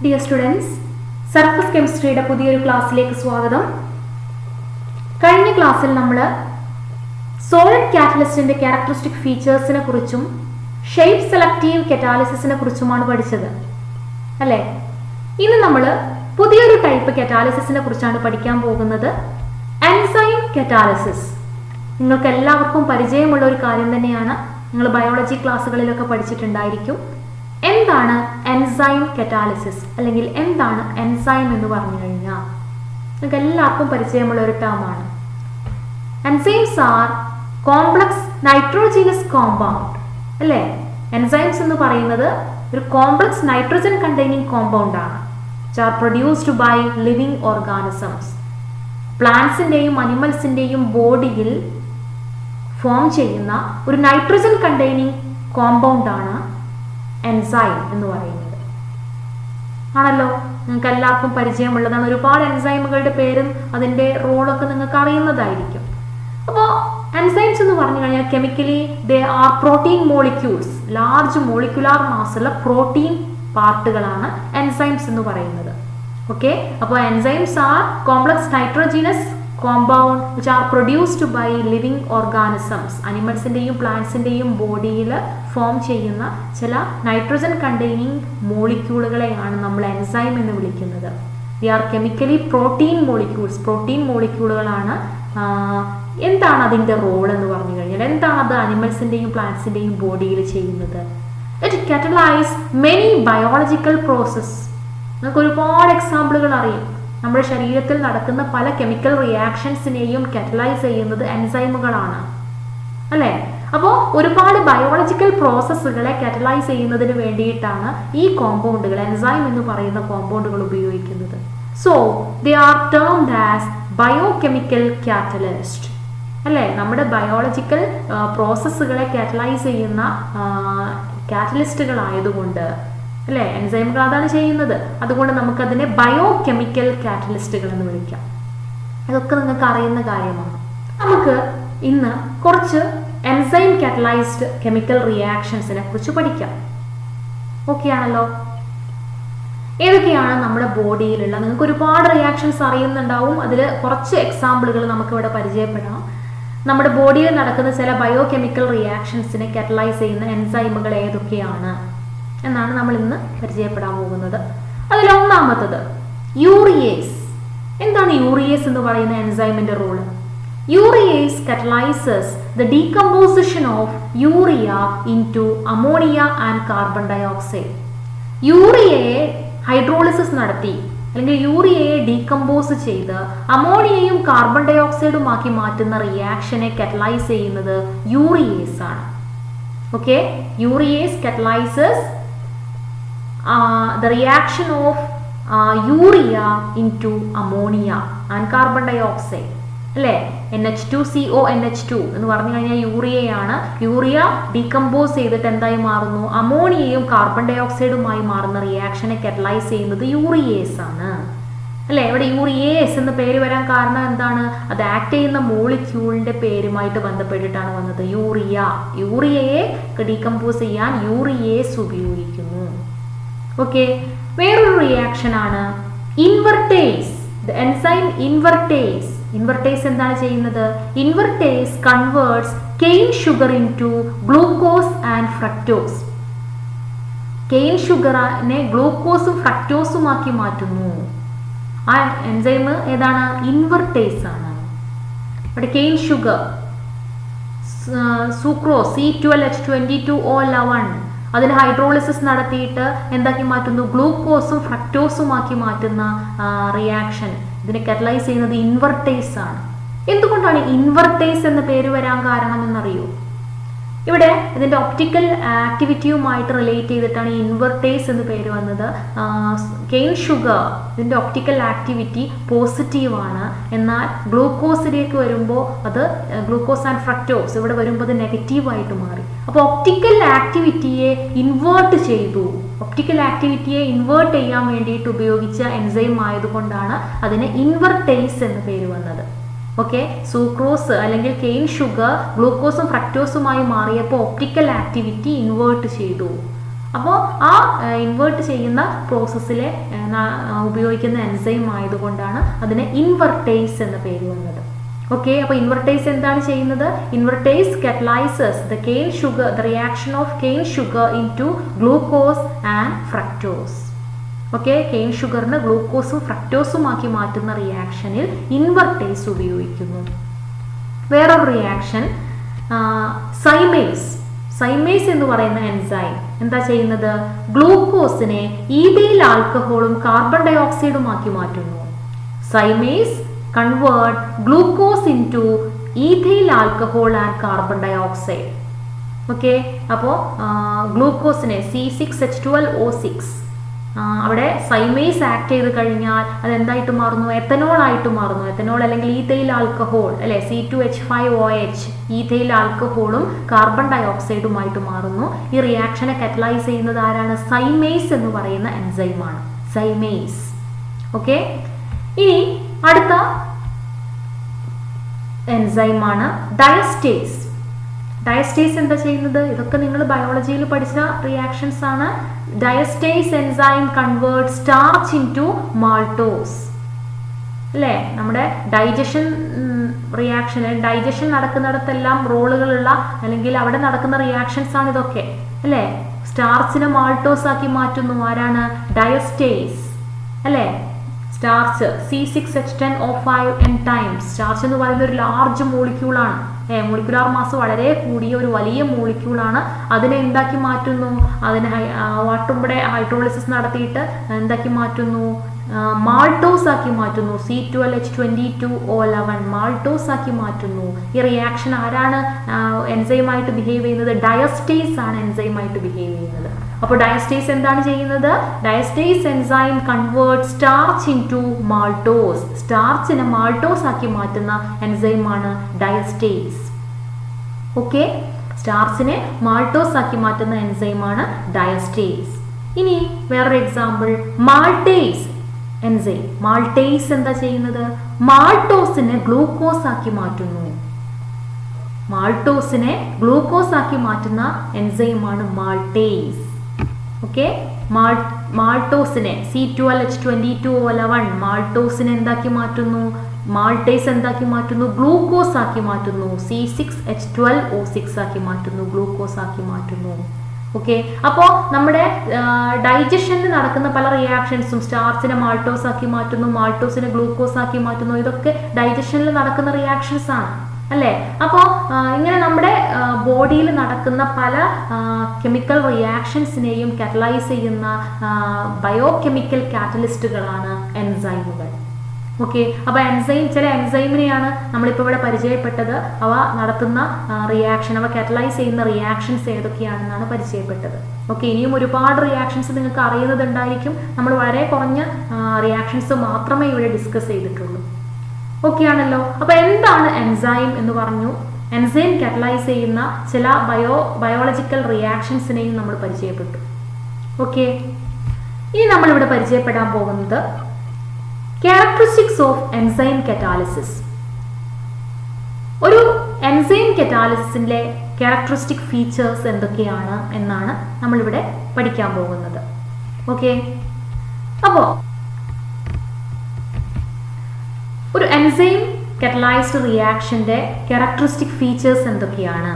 Dear students, surface കെമിസ്ട്രിയുടെ പുതിയൊരു ക്ലാസ്സിലേക്ക് സ്വാഗതം. കഴിഞ്ഞ ക്ലാസ്സിൽ നമ്മൾ സോളിഡ് കാറ്റലിസ്റ്റിന്റെ ക്യാരക്ടറിസ്റ്റിക് ഫീച്ചേഴ്സിനെ കുറിച്ചും ഷേപ്പ് സെലക്റ്റീവ് കറ്റാലിസിസിനെ കുറിച്ചുമാണ് പഠിച്ചത് അല്ലേ? ഇന്ന് നമ്മൾ പുതിയൊരു ടൈപ്പ് കറ്റാലിസിസിനെ കുറിച്ചാണ് പഠിക്കാൻ പോകുന്നത്, എൻസൈം കറ്റാലിസിസ്. നിങ്ങൾക്ക് എല്ലാവർക്കും പരിചയമുള്ള ഒരു കാര്യം തന്നെയാണ്, നിങ്ങൾ ബയോളജി ക്ലാസ്സുകളിലൊക്കെ പഠിച്ചിട്ടുണ്ടായിരിക്കും. എന്താണ് എൻസൈം കറ്റാലിസിസ് അല്ലെങ്കിൽ എന്താണ് എൻസൈം എന്ന് പറഞ്ഞു കഴിഞ്ഞാൽ നിങ്ങൾക്ക് എല്ലാവർക്കും പരിചയമുള്ള ഒരു ടേമാണ്. Enzymes are complex nitrogenous compound അല്ലേ? എൻസൈംസ് എന്ന് പറയുന്നത് ഒരു കോംപ്ലക്സ് നൈട്രജൻ കണ്ടെയ്നിങ് കോമ്പൗണ്ട് ആണ്, which are produced by living organisms. പ്ലാന്റ്സിന്റെയും അനിമൽസിന്റെയും ബോഡിയിൽ ഫോം ചെയ്യുന്ന ഒരു നൈട്രജൻ കണ്ടെയ്നിങ് കോമ്പൗണ്ട് ആണ് എൻസൈം എന്ന് പറയുന്നത്. ആണല്ലോ, നിങ്ങൾക്ക് എല്ലാവർക്കും പരിചയമുള്ളതാണ്. ഒരുപാട് എൻസൈമുകളുടെ പേരും അതിൻ്റെ റോളൊക്കെ നിങ്ങൾക്ക് അറിയുന്നതായിരിക്കും. അപ്പോൾ എൻസൈംസ് എന്ന് പറഞ്ഞു കഴിഞ്ഞാൽ chemically they are protein molecules, large molecular മാസുള്ള പ്രോട്ടീൻ പാർട്ടുകളാണ് എൻസൈംസ് എന്ന് പറയുന്നത്. ഓക്കെ, അപ്പോൾ enzymes are complex nitrogenous compound which are produced by living organisms. അനിമൽസിൻ്റെയും പ്ലാന്റ്സിൻ്റെയും ബോഡിയിൽ ഫോം ചെയ്യുന്ന ചില നൈട്രജൻ കണ്ടെയ്നിങ് മോളിക്യൂളുകളെയാണ് നമ്മൾ എൻസൈം എന്ന് വിളിക്കുന്നത്. They are chemically protein molecules. Protein മോളിക്യൂളുകളാണ്. എന്താണ് അതിൻ്റെ റോൾ എന്ന് പറഞ്ഞു കഴിഞ്ഞാൽ, എന്താണ് അത് അനിമൽസിൻ്റെയും പ്ലാന്റ്സിൻ്റെയും ബോഡിയിൽ ചെയ്യുന്നത്? It catalyse many biological process. നമുക്ക് ഒരുപാട് എക്സാമ്പിളുകൾ അറിയാം. നമ്മുടെ ശരീരത്തിൽ നടക്കുന്ന പല കെമിക്കൽ റിയാക്ഷൻസിനെയും കാറ്റലൈസ് ചെയ്യുന്നത് എൻസൈമുകളാണ് അല്ലേ? അപ്പോൾ ഒരുപാട് ബയോളജിക്കൽ പ്രോസസ്സുകളെ കാറ്റലൈസ് ചെയ്യുന്നതിന് വേണ്ടിയിട്ടാണ് ഈ കോമ്പൗണ്ടുകൾ, എൻസൈം എന്ന് പറയുന്ന കോമ്പൗണ്ടുകൾ ഉപയോഗിക്കുന്നത്. So they are termed as biochemical catalyst അല്ലേ? നമ്മുടെ ബയോളജിക്കൽ പ്രോസസ്സുകളെ കാറ്റലൈസ് ചെയ്യുന്ന കാറ്റലിസ്റ്റുകളായതുകൊണ്ട് അല്ലേ, എൻസൈമുകൾ അതാണ് ചെയ്യുന്നത്. അതുകൊണ്ട് നമുക്കതിനെ ബയോകെമിക്കൽ കാറ്റലിസ്റ്റുകൾ എന്ന് വിളിക്കാം. അതൊക്കെ നിങ്ങൾക്ക് അറിയുന്ന കാര്യമാണ്. നമുക്ക് ഇന്ന് കുറച്ച് എൻസൈം കാറ്റലൈസ്ഡ് കെമിക്കൽ റിയാക്ഷൻസിനെ കുറിച്ച് പഠിക്കാം. ഓക്കെ ആണല്ലോ? ഏതൊക്കെയാണ് നമ്മുടെ ബോഡിയിലുള്ള, നിങ്ങൾക്ക് ഒരുപാട് റിയാക്ഷൻസ് അറിയുന്നുണ്ടാവും. അതിൽ കുറച്ച് എക്സാമ്പിളുകൾ നമുക്കിവിടെ പരിചയപ്പെടാം. നമ്മുടെ ബോഡിയിൽ നടക്കുന്ന ചില ബയോകെമിക്കൽ റിയാക്ഷൻസിനെ കാറ്റലൈസ് ചെയ്യുന്ന എൻസൈമുകൾ ഏതൊക്കെയാണ് എന്നാണ് നമ്മൾ ഇന്ന് പരിചയപ്പെടാൻ പോകുന്നത്. അതിൽ ഒന്നാമത്തത് യൂറിയേസ്. എന്താണ് യൂറിയേസ് എന്ന് പറയുന്ന എൻസൈമിന്റെ role? Urease catalyzes the decomposition of urea into ammonia and carbon dioxide. യൂറിയയെ ഹൈഡ്രോളിസിസ് നടത്തി അല്ലെങ്കിൽ യൂറിയയെ ഡീകമ്പോസ് ചെയ്ത് അമോണിയയും കാർബൺ ഡൈ ഓക്സൈഡുമാക്കി മാറ്റുന്ന റിയാക്ഷനെ കാറ്റലൈസ് ചെയ്യുന്നത് യൂറിയേസ് ആണ്. Okay, urease catalyzes the reaction of urea into ammonia and carbon dioxide അല്ലേ? NH2CO NH2 എന്ന് പറഞ്ഞു കഴിഞ്ഞാൽ യൂറിയയാണ്. യൂറിയ ഡീകമ്പോസ് ചെയ്തിട്ട് എന്തായി മാറുന്നു? അമോണിയയും കാർബൺ ഡൈ ഓക്സൈഡുമായി മാറുന്ന റിയാക്ഷനെ കാറ്റലൈസ് ചെയ്യുന്നത് യൂറിയേസ് ആണ് അല്ലേ? ഇവിടെ യൂറിയേസ് എന്ന പേര് വരാൻ കാരണം എന്താണ്? അത് ആക്ട് ചെയ്യുന്ന മോളിക്യൂളിന്റെ പേരുമായിട്ട് ബന്ധപ്പെട്ടിട്ടാണ് വന്നത്. യൂറിയയെ ഡീകമ്പോസ് ചെയ്യാൻ യൂറിയേസ് ഉപയോഗിക്കുന്നു. ഓക്കെ, വേറൊരു റിയാക്ഷൻ ആണ് ഇൻവെർട്ടേസ്. Enzyme invertase. ഇൻവെർട്ടേസ് എന്താണ് ചെയ്യുന്നത്? Invertase converts cane sugar into glucose and fructose. Cane ഷുഗറിനെ ഗ്ലൂക്കോസും ഫ്രക്ടോസുമാക്കി മാറ്റുന്നു. ആ എൻസൈം ഏതാണ്? ഇൻവെർട്ടേസ് ആണ്. അവിടെ കെയിൻ ഷുഗർ, സൂക്രോസ് C12H22O11 അതിൽ ഹൈഡ്രോളിസിസ് നടത്തിയിട്ട് എന്താക്കി മാറ്റുന്നു? ഗ്ലൂക്കോസും ഫ്രക്ടോസുമാക്കി മാറ്റുന്ന റിയാക്ഷൻ, ഇതിനെ കാറ്റലൈസ് ചെയ്യുന്നത് ഇൻവെർട്ടേസ് ആണ്. എന്തുകൊണ്ടാണ് ഇൻവെർട്ടേസ് എന്ന പേര് വരാൻ കാരണം എന്നറിയോ? ഇവിടെ ഇതിൻ്റെ ഒപ്റ്റിക്കൽ ആക്ടിവിറ്റിയുമായിട്ട് റിലേറ്റ് ചെയ്തിട്ടാണ് ഈ ഇൻവെർട്ടേസ് എന്ന് പേര് വന്നത്. കെയിൻ ഷുഗർ ഇതിൻ്റെ ഒപ്റ്റിക്കൽ ആക്ടിവിറ്റി പോസിറ്റീവാണ്, എന്നാൽ ഗ്ലൂക്കോസിലേക്ക് വരുമ്പോൾ അത് ഗ്ലൂക്കോസ് ആൻഡ് ഫ്രക്ടോസ് ഇവിടെ വരുമ്പോൾ അത് നെഗറ്റീവായിട്ട് മാറി. അപ്പോൾ ഒപ്റ്റിക്കൽ ആക്ടിവിറ്റിയെ ഇൻവേർട്ട് ചെയ്തു. ഒപ്റ്റിക്കൽ ആക്ടിവിറ്റിയെ ഇൻവേർട്ട് ചെയ്യാൻ വേണ്ടിയിട്ട് ഉപയോഗിച്ച എൻസൈം ആയതുകൊണ്ടാണ് അതിന് ഇൻവെർട്ടേസ് എന്ന് പേര് വന്നത്. ഓക്കെ, സൂക്രോസ് അല്ലെങ്കിൽ കെയിൻ ഷുഗർ ഗ്ലൂക്കോസും ഫ്രക്ടോസുമായി മാറിയപ്പോൾ ഒപ്റ്റിക്കൽ ആക്ടിവിറ്റി ഇൻവേർട്ട് ചെയ്തു. അപ്പോൾ ആ ഇൻവേർട്ട് ചെയ്യുന്ന പ്രോസസ്സിലെ ഉപയോഗിക്കുന്ന എൻസൈം ആയതുകൊണ്ടാണ് അതിന് ഇൻവെർട്ടേസ് എന്ന പേര് വന്നത്. ഓക്കെ, അപ്പോൾ ഇൻവെർട്ടേസ് എന്താണ് ചെയ്യുന്നത്? Invertase catalyzes the cane sugar, the reaction of cane sugar into glucose and fructose. Okay, cane ഷുഗറിന് ഗ്ലൂക്കോസും ഫ്രക്ടോസും ആക്കി മാറ്റുന്ന റിയാക്ഷനിൽ ഇൻവെർട്ടേസ് ഉപയോഗിക്കുന്നു. വേറൊരു റിയാക്ഷൻ സൈമേസ്. സൈമേസ് എന്ന് പറയുന്ന എൻസൈം എന്താ ചെയ്യുന്നത്? ഗ്ലൂക്കോസിനെ ഈഥൈൽ ആൽക്കഹോളും കാർബൺ ഡൈ ഓക്സൈഡും ആക്കി മാറ്റുന്നു. Zymase convert glucose into ethyl alcohol and carbon dioxide. Okay, അപ്പോൾ ഗ്ലൂക്കോസിനെ C6H12O6 അവിടെ സൈമേസ് ആക്ട് ചെയ്ത് കഴിഞ്ഞാൽ അതെന്തായിട്ട് മാറുന്നു? എത്തനോൾ ആയിട്ട് മാറുന്നു. എത്തനോൾ അല്ലെങ്കിൽ ഈഥൈൽ ആൽക്കഹോൾ അല്ലെ, C2H5OH ഈഥൈൽ ആൽക്കഹോളും കാർബൺ ഡൈ ഓക്സൈഡുമായിട്ട് മാറുന്നു. ഈ റിയാക്ഷനെ കാറ്റലൈസ് ചെയ്യുന്നത് ആരാണ്? സൈമേസ് എന്ന് പറയുന്ന എൻസൈമാണ്. സൈമേസ്. ഓക്കെ, ഇനി അടുത്ത എൻസൈമാണ് ഡയസ്റ്റേസ്. ഡയസ്റ്റേസ് എന്താ ചെയ്യുന്നത്? ഇതൊക്കെ നിങ്ങൾ ബയോളജിയിൽ പഠിച്ച റിയാക്ഷൻസ് ആണ്. Diastase enzyme convert starch into maltose. അല്ലേ, നമ്മുടെ ഡൈജഷൻ റിയാക്ഷനിൽ ഡൈജഷൻ നടക്കുന്നിടത്തെല്ലാം റോളുകളുള്ള അല്ലെങ്കിൽ അവിടെ നടക്കുന്ന റിയാക്ഷൻസ് ആണ് ഇതൊക്കെ. അല്ലേ, സ്റ്റാർച്ചിനെ മാൾട്ടോസ് ആക്കി മാറ്റുന്നു. ആരാണ്? ഡയസ്റ്റേസ്. അല്ലേ, സ്റ്റാർച്ച് C6H10O5 ടൈംസ്. സ്റ്റാർച്ച് എന്ന് പറയുന്ന ഒരു ലാർജ് മോളിക്യൂളാണ്. മോളിക്യുലാർ മാസ് വളരെ കൂടിയ ഒരു വലിയ മോളിക്യൂളാണ്. അതിനെ എന്താക്കി മാറ്റുന്നു? അതിനെ വാട്ടുമ്പടെ ഹൈഡ്രോളിസിസ് നടത്തിയിട്ട് എന്താക്കി മാറ്റുന്നു? മാൾട്ടോസ് ആക്കി മാറ്റുന്നു. C12H22O11 മാൾട്ടോസ് ആക്കി മാറ്റുന്നു. ഈ റിയാക്ഷൻ ആരാണ് എൻസൈമായിട്ട് ബിഹേവ് ചെയ്യുന്നത്? ഡയസ്റ്റേസ് ആണ് എൻസൈമായിട്ട് ബിഹേവ് ചെയ്യുന്നത്. അപ്പോൾ ഡയസ്റ്റേസ് എന്താണ് ചെയ്യുന്നത്? Diastase enzyme convert starch into maltose. സ്റ്റാർച്ചിനെ മാൾട്ടോസ് ആക്കി മാറ്റുന്ന എൻസൈമാണ് ഡയസ്റ്റേസ്. ഓക്കെ, സ്റ്റാർച്ചിനെ മാൾട്ടോസ് ആക്കി മാറ്റുന്ന എൻസൈമാണ് ഡയസ്റ്റേസ്. ഇനി വേറൊരു എക്സാമ്പിൾ മാൾട്ടേസ് എൻസൈം. മാൾട്ടേസ് എന്താ ചെയ്യുന്നത്? മാൾട്ടോസിനെ ഗ്ലൂക്കോസ് ആക്കി മാറ്റുന്നു. മാൾട്ടോസിനെ ഗ്ലൂക്കോസ് ആക്കി മാറ്റുന്ന എൻസൈമാണ് മാൾട്ടേസ്. ഓക്കെ, മാൾട്ടോസിനെ C12H22O11 മാൾട്ടോസിനെ എന്താക്കി മാറ്റുന്നു? മാൾട്ടേസ് എന്താക്കി മാറ്റുന്നു? ഗ്ലൂക്കോസ് ആക്കി മാറ്റുന്നു. C6H12O6 ആക്കി മാറ്റുന്നു, ഗ്ലൂക്കോസ് ആക്കി മാറ്റുന്നു. ഓക്കെ, അപ്പോൾ നമ്മുടെ ഡൈജഷനിൽ നടക്കുന്ന പല റിയാക്ഷൻസും സ്റ്റാർച്ചിനെ മാൾട്ടോസ് ആക്കി മാറ്റുന്നു, മാൾട്ടോസിനെ ഗ്ലൂക്കോസ് ആക്കി മാറ്റുന്നു. ഇതൊക്കെ ഡൈജഷനിൽ നടക്കുന്ന റിയാക്ഷൻസ് ആണ്. അല്ലേ, അപ്പോൾ ഇങ്ങനെ നമ്മുടെ ബോഡിയിൽ നടക്കുന്ന പല കെമിക്കൽ റിയാക്ഷൻസിനെയും കാറ്റലൈസ് ചെയ്യുന്ന ബയോ കെമിക്കൽ കാറ്റലിസ്റ്റുകളാണ് എൻസൈമുകൾ. ഓക്കെ, അപ്പോൾ ചില എൻസൈമിനെയാണ് നമ്മളിപ്പോൾ ഇവിടെ പരിചയപ്പെട്ടത്. അവ നടത്തുന്ന റിയാക്ഷൻ, അവ കാറ്റലൈസ് ചെയ്യുന്ന റിയാക്ഷൻസ് ഏതൊക്കെയാണെന്നാണ് പരിചയപ്പെട്ടത്. ഓക്കെ, ഇനിയും ഒരുപാട് റിയാക്ഷൻസ് നിങ്ങൾക്ക് അറിയുന്നതുണ്ടായിരിക്കും. നമ്മൾ വളരെ കുറഞ്ഞ റിയാക്ഷൻസ് മാത്രമേ ഇവിടെ ഡിസ്കസ് ചെയ്തിട്ടുള്ളൂ. ഓക്കെ ആണല്ലോ. അപ്പോൾ എന്താണ് എൻസൈം എന്ന് പറഞ്ഞു. എൻസൈം കാറ്റലൈസ് ചെയ്യുന്ന ചില ബയോളജിക്കൽ റിയാക്ഷൻസിനെയും നമ്മൾ പരിചയപ്പെട്ടു. ഓക്കെ, ഇനി നമ്മളിവിടെ പരിചയപ്പെടാൻ പോകുന്നത് ക്യാരക്ടറിസ്റ്റിക്സ് ഓഫ് എൻസൈം കറ്റാലിസിസ്. ഒരു എൻസൈം കറ്റാലിസിസിന്റെ ക്യാരക്ടറിസ്റ്റിക് ഫീച്ചേഴ്സ് എന്തൊക്കെയാണ് എന്നാണ് നമ്മളിവിടെ പഠിക്കാൻ പോകുന്നത്. ഓക്കെ, അപ്പോൾ ഒരു എൻസൈം കറ്റലൈസ്ഡ് റിയാക്ഷന്റെ ക്യാരക്ടറിസ്റ്റിക് ഫീച്ചേഴ്സ് എന്തൊക്കെയാണ്?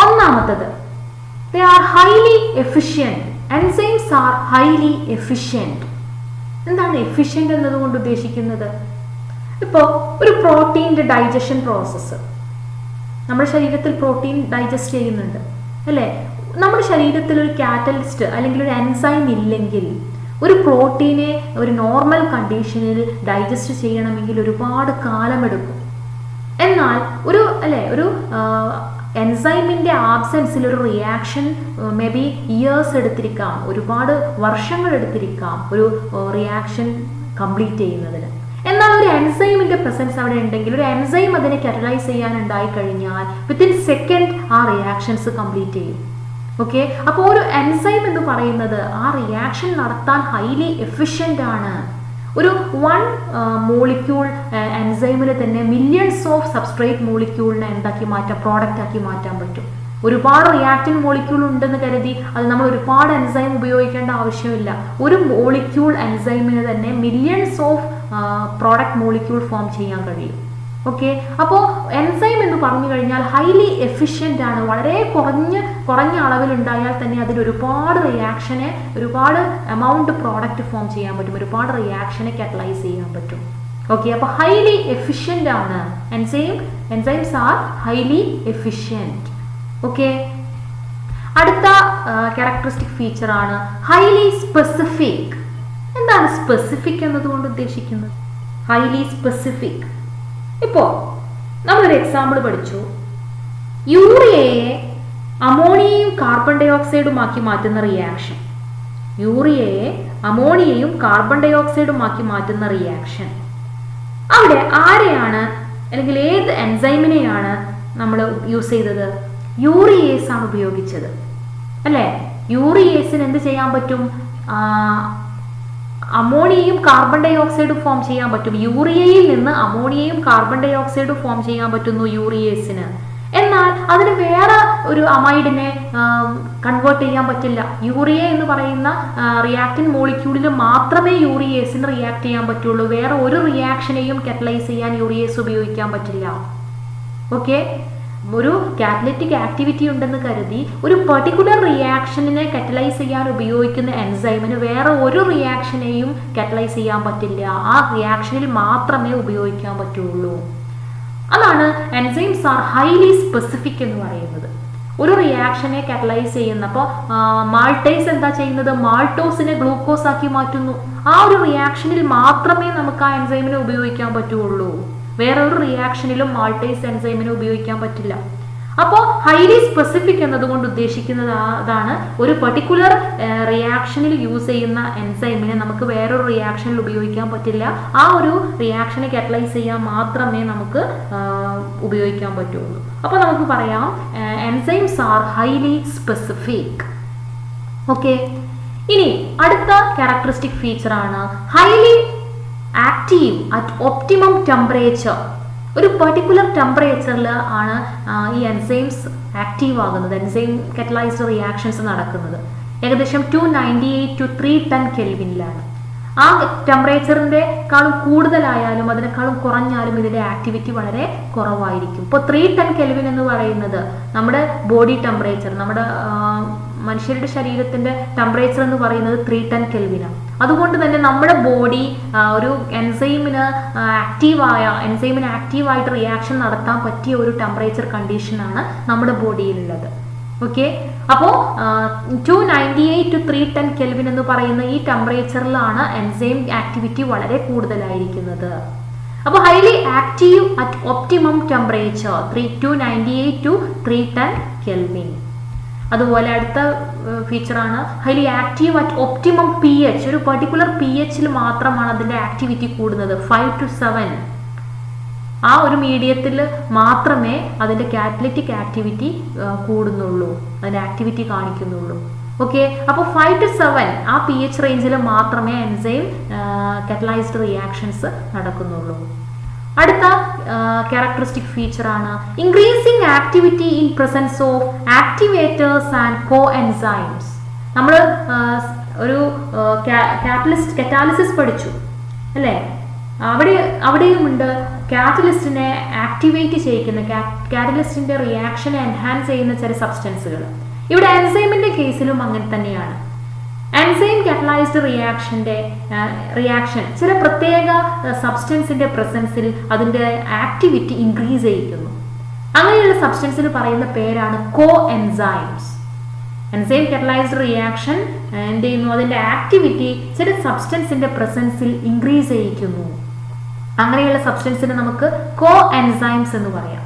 ഒന്നാമത്തത്, they are highly efficient. Enzymes are highly efficient. എന്താണ് എഫിഷ്യൻ്റ് എന്നതുകൊണ്ട് ഉദ്ദേശിക്കുന്നത്? ഇപ്പോൾ ഒരു പ്രോട്ടീൻ്റെ ഡൈജഷൻ പ്രോസസ്സ്, നമ്മുടെ ശരീരത്തിൽ പ്രോട്ടീൻ ഡൈജസ്റ്റ് ചെയ്യുന്നുണ്ട് അല്ലേ? നമ്മുടെ ശരീരത്തിൽ ഒരു കാറ്റലിസ്റ്റ് അല്ലെങ്കിൽ ഒരു എൻസൈം ഇല്ലെങ്കിൽ ഒരു പ്രോട്ടീനെ ഒരു നോർമൽ കണ്ടീഷനിൽ ഡൈജസ്റ്റ് ചെയ്യണമെങ്കിൽ ഒരുപാട് കാലമെടുക്കും. എന്നാൽ ഒരു എൻസൈമിൻ്റെ ആബ്സെൻസിൽ ഒരു റിയാക്ഷൻ മേ ബി ഇയേഴ്സ് എടുത്തിരിക്കാം, ഒരുപാട് വർഷങ്ങൾ എടുത്തിരിക്കാം ഒരു റിയാക്ഷൻ കംപ്ലീറ്റ് ചെയ്യുന്നതിന്. എന്നാൽ ഒരു എൻസൈമിൻ്റെ പ്രസൻസ് അവിടെ ഉണ്ടെങ്കിൽ, ഒരു എൻസൈം അതിനെ കാറ്റലൈസ് ചെയ്യാനുണ്ടായി കഴിഞ്ഞാൽ വിത്തിൻ സെക്കൻഡ് ആ റിയാക്ഷൻസ് കംപ്ലീറ്റ് ചെയ്യും. ഓക്കെ, അപ്പോൾ ഒരു എൻസൈം എന്ന് പറയുന്നത് ആ റിയാക്ഷൻ നടത്താൻ ഹൈലി എഫിഷ്യൻ്റ് ആണ്. ഒരു 1 മോളിക്യൂൾ എൻസൈമിന് തന്നെ മില്യൺസ് ഓഫ് സബ്സ്ട്രേറ്റ് മോളിക്യൂളിനെ എന്താക്കി മാറ്റാം, പ്രോഡക്റ്റ് ആക്കി മാറ്റാൻ പറ്റും. ഒരുപാട് റിയാക്റ്റിംഗ് മോളിക്യൂൾ ഉണ്ടെന്ന് കരുതി അത് നമ്മൾ ഒരുപാട് എൻസൈം ഉപയോഗിക്കേണ്ട ആവശ്യമില്ല. ഒരു മോളിക്യൂൾ എൻസൈമിന് തന്നെ millions of product molecule form ചെയ്യാൻ കഴിയും. ഓക്കെ, അപ്പോൾ എൻസൈം എന്ന് പറഞ്ഞു കഴിഞ്ഞാൽ ഹൈലി എഫിഷ്യൻ്റ് ആണ്. വളരെ കുറഞ്ഞ അളവിൽ ഉണ്ടായാൽ തന്നെ അതിൽ ഒരുപാട് റിയാക്ഷനെ, ഒരുപാട് എമൗണ്ട് പ്രോഡക്റ്റ് ഫോം ചെയ്യാൻ പറ്റും, ഒരുപാട് റിയാക്ഷനെ കാറ്റലൈസ് ചെയ്യാൻ പറ്റും. ഓക്കെ, അപ്പോൾ ഹൈലി എഫിഷ്യൻ്റ് ആണ് enzymes are highly efficient. Okay, അടുത്ത ക്യാരക്ടറിസ്റ്റിക് ഫീച്ചർ ആണ് ഹൈലി സ്പെസിഫിക്. എന്താണ് സ്പെസിഫിക് എന്നതുകൊണ്ട് ഉദ്ദേശിക്കുന്നത്? Highly specific. ഇപ്പോൾ നമ്മളൊരു എക്സാമ്പിൾ പഠിച്ചു. യൂറിയയെ അമോണിയയും കാർബൺ ഡൈ ഓക്സൈഡുമാക്കി മാറ്റുന്ന റിയാക്ഷൻ. യൂറിയയെ അമോണിയയും കാർബൺ ഡൈ ഓക്സൈഡുമാക്കി മാറ്റുന്ന റിയാക്ഷൻ. അവിടെ ആരെയാണ് അല്ലെങ്കിൽ ഏത് എൻസൈമിനെയാണ് നമ്മൾ യൂസ് ചെയ്തത്? യൂറിയേസ് ആണ് ഉപയോഗിച്ചത്, അല്ലേ? യൂറിയേസിന് എന്ത് ചെയ്യാൻ പറ്റും? അമോണിയയും കാർബൺ ഡൈ ഓക്സൈഡും ഫോം ചെയ്യാൻ പറ്റും. യൂറിയയിൽ നിന്ന് അമോണിയയും കാർബൺ ഡൈ ഓക്സൈഡും ഫോം ചെയ്യാൻ പറ്റുന്നു യൂറിയേസിന്. എന്നാൽ അതിന് വേറെ ഒരു അമൈഡിനെ കൺവേർട്ട് ചെയ്യാൻ പറ്റില്ല. യൂറിയ എന്ന് പറയുന്ന റിയാക്റ്റിംഗ് മോളിക്യൂളിൽ മാത്രമേ യൂറിയേസിന് റിയാക്ട് ചെയ്യാൻ പറ്റുള്ളൂ. വേറെ ഒരു റിയാക്ഷനെയും കാറ്റലൈസ് ചെയ്യാൻ യൂറിയേസ് ഉപയോഗിക്കാൻ പറ്റില്ല. ഓക്കെ, ഒരു കാറ്റലിറ്റിക് ആക്ടിവിറ്റി ഉണ്ടെന്ന് കരുതി ഒരു പെർട്ടിക്കുലർ റിയാക്ഷനെ കാറ്റലൈസ് ചെയ്യാൻ ഉപയോഗിക്കുന്ന എൻസൈമിന് വേറെ ഒരു റിയാക്ഷനെയും കാറ്റലൈസ് ചെയ്യാൻ പറ്റില്ല. ആ റിയാക്ഷനിൽ മാത്രമേ ഉപയോഗിക്കാൻ പറ്റുള്ളൂ. അതാണ് എൻസൈംസ് ആർ ഹൈലി സ്പെസിഫിക് എന്ന് പറയുന്നത്. ഒരു റിയാക്ഷനെ കാറ്റലൈസ് ചെയ്യുന്നപ്പോൾ മാൾട്ടേസ് എന്താ ചെയ്യുന്നത്? മാൾട്ടോസിനെ ഗ്ലൂക്കോസ് ആക്കി മാറ്റുന്നു. ആ ഒരു റിയാക്ഷനിൽ മാത്രമേ നമുക്ക് ആ എൻസൈമിനെ ഉപയോഗിക്കാൻ പറ്റുള്ളൂ. വേറെ ഒരു റിയാക്ഷനിലും മാൾട്ടേസ് എൻസൈമിനെ ഉപയോഗിക്കാൻ പറ്റില്ല. അപ്പോൾ ഹൈലി സ്പെസിഫിക് എന്നതുകൊണ്ട് ഉദ്ദേശിക്കുന്നത് അതാണ്, ഒരു പെർട്ടിക്കുലർ റിയാക്ഷനിൽ യൂസ് ചെയ്യുന്ന എൻസൈമിനെ നമുക്ക് വേറൊരു റിയാക്ഷനിൽ ഉപയോഗിക്കാൻ പറ്റില്ല. ആ ഒരു റിയാക്ഷനെ കാറ്റലൈസ് ചെയ്യാൻ മാത്രമേ നമുക്ക് ഉപയോഗിക്കാൻ പറ്റുള്ളൂ. അപ്പോൾ നമുക്ക് പറയാം enzymes are highly specific. Okay, ഇനി അടുത്ത ക്യാരക്ടറിസ്റ്റിക് ഫീച്ചർ ആണ് highly active at optimum temperature. ഒരു പെർട്ടിക്കുലർ ടെമ്പറേച്ചറിൽ ആണ് ഈ എൻസൈംസ് ആക്റ്റീവ് ആകുന്നത്, എൻസൈം കാറ്റലൈസ്ഡ് റിയാക്ഷൻസ് നടക്കുന്നത്. ഏകദേശം 298 to 310 കെൽവിനിലാണ്. ആ ടെമ്പറേച്ചറിൻ്റെക്കാളും കൂടുതലായാലും അതിനേക്കാളും കുറഞ്ഞാലും ഇതിൻ്റെ ആക്ടിവിറ്റി വളരെ കുറവായിരിക്കും. ഇപ്പോൾ 310 കെൽവിൻ എന്ന് പറയുന്നത് നമ്മുടെ ബോഡി ടെമ്പറേച്ചർ, നമ്മുടെ മനുഷ്യരുടെ ശരീരത്തിൻ്റെ ടെമ്പറേച്ചർ എന്ന് പറയുന്നത് 310 കെൽവിനാണ്. അതുകൊണ്ട് തന്നെ നമ്മുടെ ബോഡി ഒരു എൻസൈമിന് ആക്റ്റീവായിട്ട് റിയാക്ഷൻ നടത്താൻ പറ്റിയ ഒരു ടെമ്പറേച്ചർ കണ്ടീഷനാണ് നമ്മുടെ ബോഡിയിലുള്ളത്. ഓക്കെ, അപ്പോൾ 298 to 310 കെൽവിൻ എന്ന് പറയുന്ന ഈ ടെമ്പറേച്ചറിലാണ് എൻസൈം ആക്ടിവിറ്റി വളരെ കൂടുതലായിരിക്കുന്നത്. അപ്പോൾ highly active at optimum temperature 298 to 310 kelvin. അതുപോലെ അടുത്ത ഫീച്ചറാണ് highly active at optimum pH. ഒരു പെർട്ടിക്കുലർ pHൽ മാത്രമാണ് അതിൻ്റെ ആക്ടിവിറ്റി കൂടുന്നത്. 5 to 7 ആ ഒരു മീഡിയത്തിൽ മാത്രമേ അതിൻ്റെ കാറ്റലിറ്റിക് ആക്ടിവിറ്റി കൂടുന്നുള്ളൂ, അതിൻ്റെ ആക്ടിവിറ്റി കാണിക്കുന്നുള്ളൂ. ഓക്കെ, അപ്പോൾ 5 to 7 ആ pH റേഞ്ചിൽ മാത്രമേ എൻസൈം കാറ്റലൈസ്ഡ് റിയാക്ഷൻസ് നടക്കുന്നുള്ളൂ. അടുത്ത ക്യാരക്ടറിസ്റ്റിക് ഫീച്ചർ ആണ് increasing activity in presence of activators and coenzymes. നമ്മൾ ഒരു കാറ്റലിസിസ് പഠിച്ചു, അല്ലേ? അവിടെയുമുണ്ട് കാറ്റലിസ്റ്റിനെ ആക്ടിവേറ്റ് ചെയ്യിക്കുന്ന, കാറ്റലിസ്റ്റിന്റെ റിയാക്ഷനെ എൻഹാൻസ് ചെയ്യുന്ന ചില സബ്സ്റ്റൻസുകൾ. ഇവിടെ എൻസൈമിന്റെ കേസിലും അങ്ങനെ തന്നെയാണ്. എൻസൈം കാറ്റലൈസ്ഡ് റിയാക്ഷൻ ചില പ്രത്യേക സബ്സ്റ്റൻസിന്റെ പ്രസൻസിൽ അതിന്റെ ആക്ടിവിറ്റി ഇൻക്രീസ് ചെയ്യിക്കുന്നു. അങ്ങനെയുള്ള സബ്സ്റ്റൻസിന് പറയുന്ന പേരാണ് കോ എൻസൈംസ്. എൻസൈം കാറ്റലൈസ്ഡ് റിയാക്ഷൻ എന്ത് ചെയ്യുന്നു? അതിന്റെ ആക്ടിവിറ്റി ചില സബ്സ്റ്റൻസിന്റെ പ്രസൻസിൽ ഇൻക്രീസ് ചെയ്യിക്കുന്നു. അങ്ങനെയുള്ള സബ്സ്റ്റൻസിന് നമുക്ക് കോ എൻസൈംസ് എന്ന് പറയാം.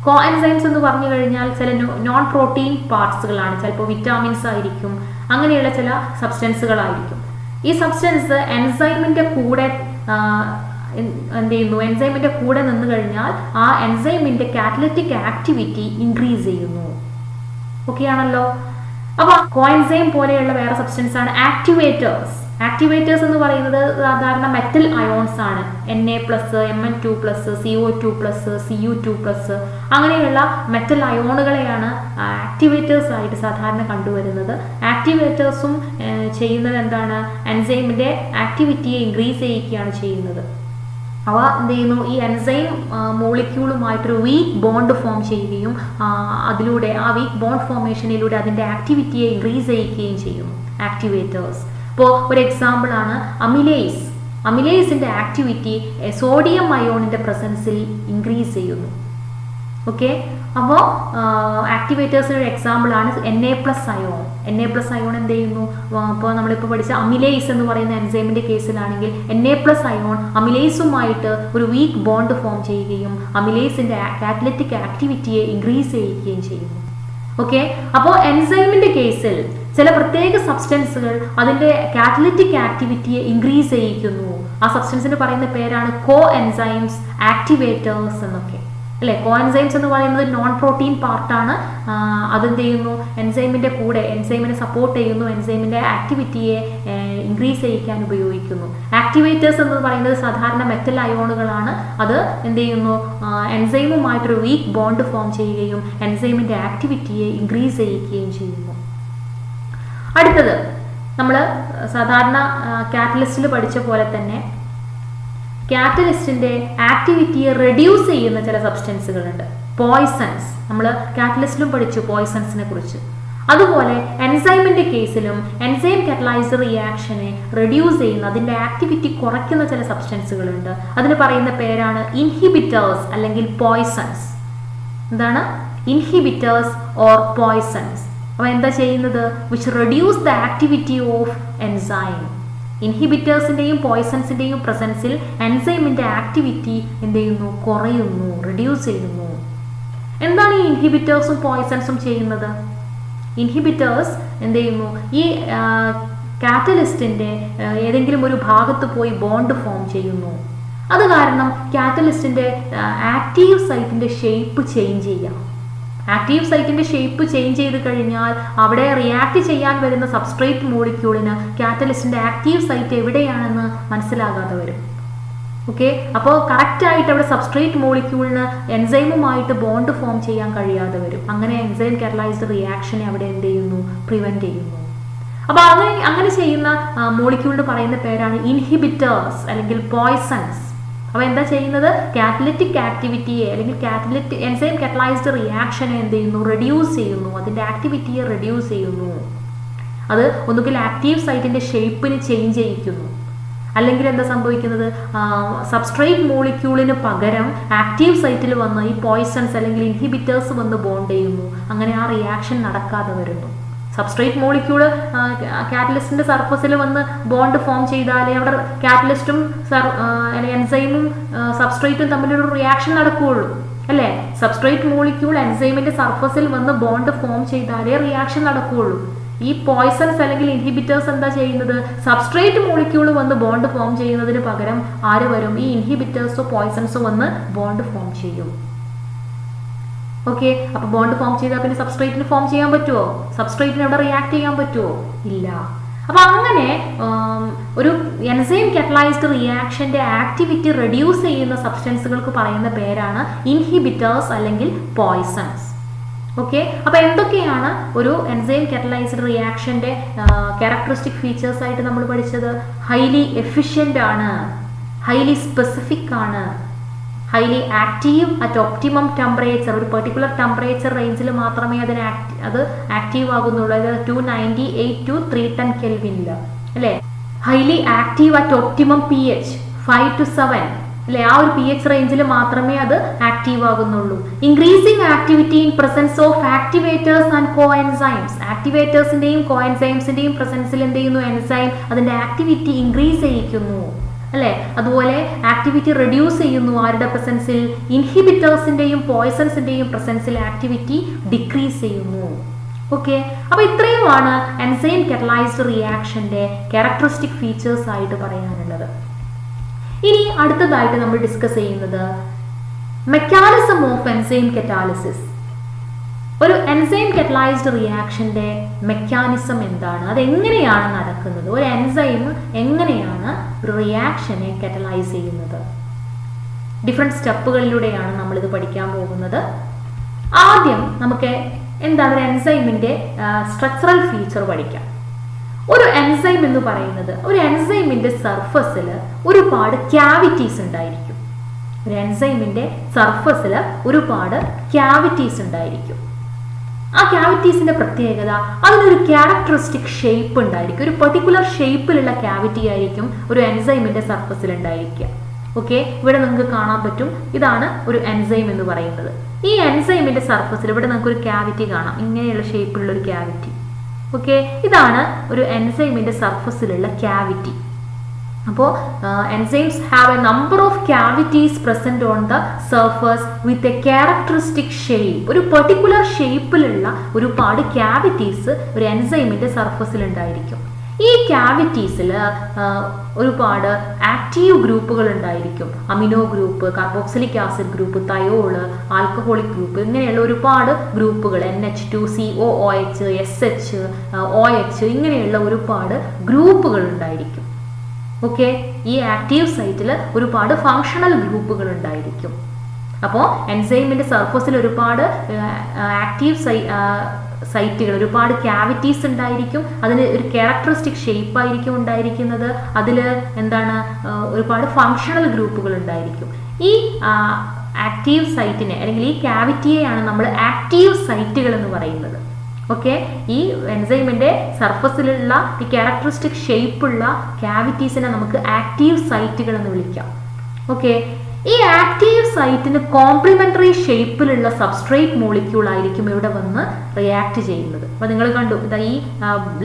കോ എൻസൈംസ് എന്ന് പറഞ്ഞു കഴിഞ്ഞാൽ ചില നോൺ പ്രോട്ടീൻ പാർട്സുകളാണ്, ചിലപ്പോൾ വിറ്റാമിൻസ് ആയിരിക്കും, അങ്ങനെയുള്ള ചില സബ്സ്റ്റൻസുകളായിരിക്കും. ഈ സബ്സ്റ്റൻസ് എൻസൈമിന്റെ കൂടെ എന്ത് ചെയ്യുന്നു? എൻസൈമിന്റെ കൂടെ നിന്ന് കഴിഞ്ഞാൽ ആ എൻസൈമിന്റെ കാറ്റലിറ്റിക് ആക്ടിവിറ്റി ഇൻക്രീസ് ചെയ്യുന്നു. ഓക്കെ ആണല്ലോ? അപ്പോൾ കോഎൻസൈം പോലെയുള്ള വേറെ സബ്സ്റ്റൻസ് ആണ് ആക്ടിവേറ്റേഴ്സ്. ആക്ടിവേറ്റേഴ്സ് എന്ന് പറയുന്നത് സാധാരണ മെറ്റൽ അയോൺസ് ആണ്. Na+, Mn2+, CO2+, Cu2+, അങ്ങനെയുള്ള മെറ്റൽ അയോണുകളെയാണ് ആക്ടിവേറ്റേഴ്സ് ആയിട്ട് സാധാരണ കണ്ടുവരുന്നത്. ആക്ടിവേറ്റേഴ്സും ചെയ്യുന്നത് എന്താണ്? എൻസൈമിന്റെ ആക്ടിവിറ്റിയെ ഇൻക്രീസ് ചെയ്യിക്കുകയാണ് ചെയ്യുന്നത്. അവ എന്ത് ചെയ്യുന്നു? ഈ എൻസൈം മോളിക്യൂളുമായിട്ടൊരു വീക്ക് ബോണ്ട് ഫോം ചെയ്യുകയും അതിലൂടെ ആ വീക്ക് ബോണ്ട് ഫോർമേഷനിലൂടെ അതിൻ്റെ ആക്ടിവിറ്റിയെ ഇൻക്രീസ് ചെയ്യിക്കുകയും ചെയ്യുന്നു ആക്ടിവേറ്റേഴ്സ്. ഇപ്പോൾ ഒരു എക്സാമ്പിൾ ആണ് അമിലേസ്. അമിലേസിൻ്റെ ആക്ടിവിറ്റി സോഡിയം അയോണിൻ്റെ പ്രസൻസിൽ ഇൻക്രീസ് ചെയ്യുന്നു. ഓക്കെ, അപ്പോൾ ആക്ടിവേറ്റേഴ്സിന് ഒരു എക്സാമ്പിൾ ആണ് Na+ അയോൺ. Na+ അയോൺ എന്ത് ചെയ്യുന്നു? ഇപ്പോൾ നമ്മളിപ്പോൾ പഠിച്ച അമിലേസ് എന്ന് പറയുന്ന എൻസൈമിൻ്റെ കേസിലാണെങ്കിൽ Na+ അയോൺ അമിലേസുമായിട്ട് ഒരു വീക്ക് ബോണ്ട് ഫോം ചെയ്യുകയും അമിലേസിൻ്റെ കാറ്റലിറ്റിക് ആക്ടിവിറ്റിയെ ഇൻക്രീസ് ചെയ്യുകയും ചെയ്യുന്നു. ഓക്കെ, അപ്പോൾ എൻസൈമിൻ്റെ കേസിൽ ചില പ്രത്യേക സബ്സ്റ്റൻസുകൾ അതിൻ്റെ കാറ്റലിറ്റിക് ആക്ടിവിറ്റിയെ ഇൻക്രീസ് ചെയ്യിക്കുന്നു. ആ സബ്സ്റ്റൻസിന് പറയുന്ന പേരാണ് കോ എൻസൈംസ്, ആക്ടിവേറ്റേഴ്സ് എന്നൊക്കെ അല്ലേ. കോ എൻസൈംസ് എന്ന് പറയുന്നത് നോൺ പ്രോട്ടീൻ പാർട്ടാണ്. അതെന്ത് ചെയ്യുന്നു? എൻസൈമിൻ്റെ കൂടെ എൻസൈമിനെ സപ്പോർട്ട് ചെയ്യുന്നു, എൻസൈമിൻ്റെ ആക്ടിവിറ്റിയെ ഇൻക്രീസ് ചെയ്യിക്കാൻ ഉപയോഗിക്കുന്നു. ആക്ടിവേറ്റേഴ്സ് എന്ന് പറയുന്നത് സാധാരണ മെറ്റൽ അയോണുകളാണ്. അത് എന്ത് ചെയ്യുന്നു? എൻസൈമുമായിട്ടൊരു വീക്ക് ബോണ്ട് ഫോം ചെയ്യുകയും എൻസൈമിൻ്റെ ആക്ടിവിറ്റിയെ ഇൻക്രീസ് ചെയ്യിക്കുകയും ചെയ്യുന്നു. അടുത്തത് നമ്മൾ സാധാരണ കാറ്റലിസ്റ്റിൽ പഠിച്ച പോലെ തന്നെ കാറ്റലിസ്റ്റിന്റെ ആക്ടിവിറ്റിയെ റെഡ്യൂസ് ചെയ്യുന്ന ചില സബ്സ്റ്റൻസുകളുണ്ട്. പോയ്സൺസ്, നമ്മൾ കാറ്റലിസ്റ്റിലും പഠിച്ചു പോയ്സൺസിനെ കുറിച്ച്. അതുപോലെ എൻസൈമിന്റെ കേസിലും എൻസൈം കാറ്റലൈസർ റിയാക്ഷനെ റെഡ്യൂസ് ചെയ്യുന്ന, അതിന്റെ ആക്ടിവിറ്റി കുറയ്ക്കുന്ന ചില സബ്സ്റ്റൻസുകളുണ്ട്. അതിന് പറയുന്ന പേരാണ് ഇൻഹിബിറ്റേഴ്സ് അല്ലെങ്കിൽ പോയ്സൺസ്. എന്താണ്? Inhibitors or poisons. അപ്പോൾ എന്താ ചെയ്യുന്നത്? Which reduce the activity of enzyme. ഇൻഹിബിറ്റേഴ്സിൻ്റെയും പോയ്സൺസിൻ്റെയും പ്രസൻസിൽ എൻസൈമിൻ്റെ ആക്ടിവിറ്റി എന്ത് ചെയ്യുന്നു? കുറയുന്നു, റെഡ്യൂസ് ചെയ്യുന്നു. എന്താണ് ഈ ഇൻഹിബിറ്റേഴ്സും പോയ്സൺസും ചെയ്യുന്നത്? ഇൻഹിബിറ്റേഴ്സ് എന്ത് ചെയ്യുന്നു? ഈ കാറ്റലിസ്റ്റിൻ്റെ ഏതെങ്കിലും ഒരു ഭാഗത്ത് പോയി ബോണ്ട് ഫോം ചെയ്യുന്നു. അത് കാരണം കാറ്റലിസ്റ്റിൻ്റെ ആക്റ്റീവ് സൈറ്റിൻ്റെ ഷേപ്പ് ചേഞ്ച് ചെയ്യാം. ആക്റ്റീവ് സൈറ്റിന്റെ ഷേപ്പ് ചേഞ്ച് ചെയ്ത് കഴിഞ്ഞാൽ അവിടെ റിയാക്ട് ചെയ്യാൻ വരുന്ന സബ്സ്ട്രേറ്റ് മോളിക്യൂളിന് കാറ്റലിസ്റ്റിന്റെ ആക്റ്റീവ് സൈറ്റ് എവിടെയാണെന്ന് മനസ്സിലാകാതെ വരും. ഓക്കെ, അപ്പോൾ കറക്റ്റായിട്ട് അവിടെ സബ്സ്ട്രേറ്റ് മോളിക്യൂളിന് എൻസൈമുമായിട്ട് ബോണ്ട് ഫോം ചെയ്യാൻ കഴിയാതെ വരും. അങ്ങനെ എൻസൈം കാറ്റലൈസ്ഡ് റിയാക്ഷനെ അവിടെ എന്ത് ചെയ്യുന്നു? പ്രിവെന്റ് ചെയ്യുന്നു. അപ്പോൾ അങ്ങനെ ചെയ്യുന്ന മോളിക്യൂളിന് പറയുന്ന പേരാണ് ഇൻഹിബിറ്റേഴ്സ് അല്ലെങ്കിൽ പോയ്സൺസ്. അപ്പോൾ എന്താ ചെയ്യുന്നത്? കാറ്റലിറ്റിക് ആക്ടിവിറ്റിയെ അല്ലെങ്കിൽ എൻസൈം കാറ്റലൈസ്ഡ് റിയാക്ഷനെ എന്ത് ചെയ്യുന്നു? റെഡ്യൂസ് ചെയ്യുന്നു, അതിൻ്റെ ആക്ടിവിറ്റിയെ റെഡ്യൂസ് ചെയ്യുന്നു. അത് ഒന്നുകിൽ ആക്റ്റീവ് സൈറ്റിൻ്റെ ഷേപ്പിന് ചേഞ്ച് ചെയ്യിക്കുന്നു, അല്ലെങ്കിൽ എന്താ സംഭവിക്കുന്നത്? സബ്സ്ട്രേറ്റ് മോളിക്യൂളിന് പകരം ആക്റ്റീവ് സൈറ്റിൽ വന്ന് ഈ പോയ്സൺസ് അല്ലെങ്കിൽ ഇൻഹിബിറ്റേഴ്സ് വന്ന് ബോണ്ട് ചെയ്യുന്നു. അങ്ങനെ ആ റിയാക്ഷൻ നടക്കാതെ വരുന്നു. സബ്സ്ട്രേറ്റ് മോളിക്യൂള് കാറ്റലിസ്റ്റിന്റെ സർഫസിൽ വന്ന് ബോണ്ട് ഫോം ചെയ്താലേ അവിടെ കാറ്റലിസ്റ്റും എൻസൈമും സബ്സ്ട്രേറ്റും തമ്മിലൊരു റിയാക്ഷൻ നടക്കുകയുള്ളൂ അല്ലേ. സബ്സ്ട്രേറ്റ് മോളിക്യൂൾ എൻസൈമിന്റെ സർഫസിൽ വന്ന് ബോണ്ട് ഫോം ചെയ്താലേ റിയാക്ഷൻ നടക്കുകയുള്ളൂ. ഈ പോയ്സൺസ് അല്ലെങ്കിൽ ഇൻഹിബിറ്റേഴ്സ് എന്താ ചെയ്യുന്നത്? സബ്സ്ട്രേറ്റ് മോളിക്യൂൾ വന്ന് ബോണ്ട് ഫോം ചെയ്യുന്നതിന് പകരം ആര് വരും? ഈ ഇൻഹിബിറ്റേഴ്സോ പോയ്സൺസോ വന്ന് ബോണ്ട് ഫോം ചെയ്യും. ഓക്കെ, അപ്പോൾ ബോണ്ട് ഫോം ചെയ്താൽ പിന്നെ സബ്സ്ട്രേറ്റിന് ഫോം ചെയ്യാൻ പറ്റുമോ? സബ്സ്ട്രേറ്റിന് അവിടെ റിയാക്ട് ചെയ്യാൻ പറ്റുമോ? ഇല്ല. അപ്പോൾ അങ്ങനെ ഒരു എൻസൈം കാറ്റലൈസ്ഡ് റിയാക്ഷന്റെ ആക്ടിവിറ്റി റെഡ്യൂസ് ചെയ്യുന്ന സബ്സ്റ്റൻസുകൾക്ക് പറയുന്ന പേരാണ് ഇൻഹിബിറ്റേഴ്സ് അല്ലെങ്കിൽ പോയ്സൺസ്. ഓക്കെ, അപ്പോൾ എന്തൊക്കെയാണ് ഒരു എൻസൈം കാറ്റലൈസ്ഡ് റിയാക്ഷന്റെ ക്യാരക്ടറിസ്റ്റിക് ഫീച്ചേഴ്സ് ആയിട്ട് നമ്മൾ പഠിച്ചത്? ഹൈലി എഫിഷ്യൻ്റ് ആണ്, ഹൈലി സ്പെസിഫിക് ആണ്, highly active at optimum temperature. ഒരു പെർട്ടിക്കുലർ ടെമ്പറേച്ചർ റേഞ്ചിൽ മാത്രമേ അത് ആക്റ്റീവ് ആകുന്നുള്ളൂ. അതായത് 298 to 310 കെൽവിനിൽ അല്ലേ. Highly active at optimum pH 5 to 7 അല്ലെ. ആ ഒരു pH റേഞ്ചിൽ മാത്രമേ അത് ആക്റ്റീവ് ആകുന്നുള്ളൂ. Increasing activity in presence of activators and coenzymes. ആക്ടിവേറ്റേഴ്സിന്റെയും കോ എൻസൈംസിന്റെയും പ്രസൻസിൽ എന്ത് ചെയ്യുന്നു? എൻസൈം അതിന്റെ ആക്ടിവിറ്റി ഇൻക്രീസ് ചെയ്യിക്കുന്നു അല്ലെ. അതുപോലെ ആക്ടിവിറ്റി റെഡ്യൂസ് ചെയ്യുന്നു. ആരുടെ പ്രസൻസിൽ? ഇൻഹിബിറ്റേഴ്സിന്റെയും പോയ്സൺസിന്റെയും പ്രസൻസിൽ ആക്ടിവിറ്റി ഡിക്രീസ് ചെയ്യുന്നു. ഓക്കെ, അപ്പോൾ ഇത്രയുമാണ് എൻസൈം കാറ്റലൈസ്ഡ് റിയാക്ഷന്റെ ക്യാരക്ടറിസ്റ്റിക് ഫീച്ചേഴ്സ് ആയിട്ട് പറയാനുള്ളത്. ഇനി അടുത്തതായിട്ട് നമ്മൾ ഡിസ്കസ് ചെയ്യുന്നത് മെക്കാനിസം ഓഫ് എൻസൈം കറ്റാലിസിസ്. ഒരു എൻസൈം കറ്റലൈസ്ഡ് റിയാക്ഷന്റെ മെക്കാനിസം എന്താണ്, അതെങ്ങനെയാണ് നടക്കുന്നത്, ഒരു എൻസൈം എങ്ങനെയാണ് ഒരു റിയാക്ഷനെ കറ്റലൈസ് ചെയ്യുന്നത്, ഡിഫറെൻറ്റ് സ്റ്റെപ്പുകളിലൂടെയാണ് നമ്മളിത് പഠിക്കാൻ പോകുന്നത്. ആദ്യം നമുക്ക് എന്താണ് ഒരു എൻസൈമിന്റെ സ്ട്രക്ചറൽ ഫീച്ചർ പഠിക്കാം. ഒരു എൻസൈം എന്ന് പറയുന്നത് ഒരു എൻസൈമിന്റെ സർഫസിൽ ഒരുപാട് ക്യാവിറ്റീസ് ഉണ്ടായിരിക്കും. ഒരു എൻസൈമിന്റെ സർഫസിൽ ഒരുപാട് ക്യാവിറ്റീസ് ഉണ്ടായിരിക്കും. ആ ക്യാവിറ്റീസിന്റെ പ്രത്യേകത, അതിനൊരു ക്യാരക്ടറിസ്റ്റിക് ഷേപ്പ് ഉണ്ടായിരിക്കും. ഒരു പെർട്ടിക്കുലർ ഷേപ്പിലുള്ള ക്യാവിറ്റി ആയിരിക്കും ഒരു എൻസൈമിന്റെ സർഫസിൽ ഉണ്ടായിരിക്കുക. ഓക്കെ, ഇവിടെ നിങ്ങൾക്ക് കാണാൻ പറ്റും, ഇതാണ് ഒരു എൻസൈം എന്ന് പറയുന്നത്. ഈ എൻസൈമിന്റെ സർഫസിൽ ഇവിടെ നിങ്ങൾക്ക് ഒരു ക്യാവിറ്റി കാണാം, ഇങ്ങനെയുള്ള ഷേപ്പിലുള്ള ഒരു ക്യാവിറ്റി. ഓക്കെ, ഇതാണ് ഒരു എൻസൈമിന്റെ സർഫസിലുള്ള ക്യാവിറ്റി. അപ്പോൾ enzymes have a number of cavities present on the surface with a characteristic shape. ഒരു പെർട്ടിക്കുലർ ഷേപ്പിലുള്ള ഒരുപാട് ക്യാവിറ്റീസ് ഒരു എൻസൈമിന്റെ സർഫസിൽ ഉണ്ടായിരിക്കും. ഈ ക്യാവിറ്റീസിൽ ഒരുപാട് ആക്റ്റീവ് ഗ്രൂപ്പുകൾ ഉണ്ടായിരിക്കും. Amino group, carboxylic acid group, thiol, alcoholic group, ഇങ്ങനെയുള്ള ഒരുപാട് ഗ്രൂപ്പുകൾ, NH2, COOH, SH, OH, ഇങ്ങനെയുള്ള ഒരുപാട് ഗ്രൂപ്പുകൾ ഉണ്ടായിരിക്കും. ഓക്കെ, ഈ ആക്റ്റീവ് സൈറ്റിൽ ഒരുപാട് ഫങ്ഷണൽ ഗ്രൂപ്പുകൾ ഉണ്ടായിരിക്കും. അപ്പോൾ എൻസൈമിന്റെ സർഫസിൽ ഒരുപാട് ആക്റ്റീവ് സൈറ്റുകൾ, ഒരുപാട് ക്യാവിറ്റീസ് ഉണ്ടായിരിക്കും. അതിന് ഒരു ക്യാരക്ടറിസ്റ്റിക് ഷേപ്പ് ആയിരിക്കും ഉണ്ടായിരിക്കുന്നത്. അതിൽ എന്താണ്, ഒരുപാട് ഫങ്ഷണൽ ഗ്രൂപ്പുകൾ ഉണ്ടായിരിക്കും. ഈ ആക്റ്റീവ് സൈറ്റിനെ അല്ലെങ്കിൽ ഈ ക്യാവിറ്റിയെയാണ് നമ്മൾ ആക്റ്റീവ് സൈറ്റുകൾ എന്ന് പറയുന്നത്. ഓക്കെ, ഈ എൻസൈമിന്റെ സർഫസിലുള്ള ഈ ക്യാരക്ടറിസ്റ്റിക് ഷേപ്പുള്ള ക്യാവിറ്റീസിനെ നമുക്ക് ആക്റ്റീവ് സൈറ്റുകൾ എന്ന് വിളിക്കാം. ഓക്കെ, ഈ ആക്റ്റീവ് സൈറ്റിന് കോംപ്ലിമെന്ററി ഷേപ്പിലുള്ള സബ്സ്ട്രേറ്റ് മോളിക്യൂൾ ആയിരിക്കും ഇവിടെ വന്ന് റിയാക്ട് ചെയ്യുന്നത്. അപ്പോൾ നിങ്ങൾ കണ്ടു, ഇതാ ഈ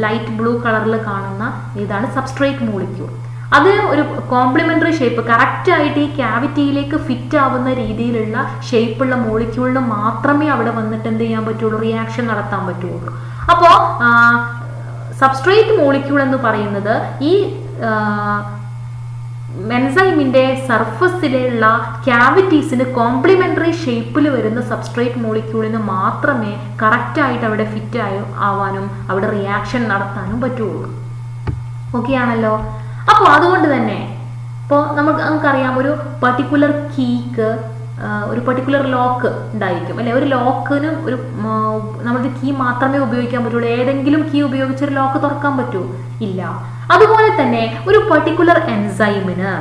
ലൈറ്റ് ബ്ലൂ കളറിൽ കാണുന്ന ഇതാണ് സബ്സ്ട്രേറ്റ് മോളിക്യൂൾ. അതിന് ഒരു കോംപ്ലിമെന്ററി ഷേപ്പ്, കറക്റ്റ് ആയിട്ട് ഈ ക്യാവിറ്റിയിലേക്ക് ഫിറ്റ് ആവുന്ന രീതിയിലുള്ള ഷേപ്പുള്ള മോളിക്യൂളിന് മാത്രമേ അവിടെ വന്നിട്ട് എന്ത് ചെയ്യാൻ പറ്റുള്ളൂ, റിയാക്ഷൻ നടത്താൻ പറ്റുള്ളൂ. അപ്പോൾ സബ്സ്ട്രേറ്റ് മോളിക്യൂൾ എന്ന് പറയുന്നത് ഈ എൻസൈമിന്റെ സർഫസിലുള്ള ക്യാവിറ്റീസിന് കോംപ്ലിമെന്ററി ഷേപ്പിൽ വരുന്ന സബ്സ്ട്രേറ്റ് മോളിക്യൂളിന് മാത്രമേ കറക്റ്റ് ആയിട്ട് അവിടെ ഫിറ്റ് ആവാനും അവിടെ റിയാക്ഷൻ നടത്താനും പറ്റുള്ളൂ. ഓക്കെ ആണല്ലോ. അപ്പോൾ അതുകൊണ്ട് തന്നെ ഇപ്പോൾ നമുക്കറിയാം, ഒരു പർട്ടിക്കുലർ കീക്ക് ഒരു പർട്ടിക്കുലർ ലോക്ക് ഉണ്ടായിരിക്കും അല്ലെ. ഒരു ലോക്കിന് ഒരു നമ്മുടെ കീ മാത്രമേ ഉപയോഗിക്കാൻ പറ്റുള്ളൂ. ഏതെങ്കിലും കീ ഉപയോഗിച്ചൊരു ലോക്ക് തുറക്കാൻ പറ്റുമോ? ഇല്ല. അതുപോലെ തന്നെ ഒരു പർട്ടിക്കുലർ എൻസൈമിന്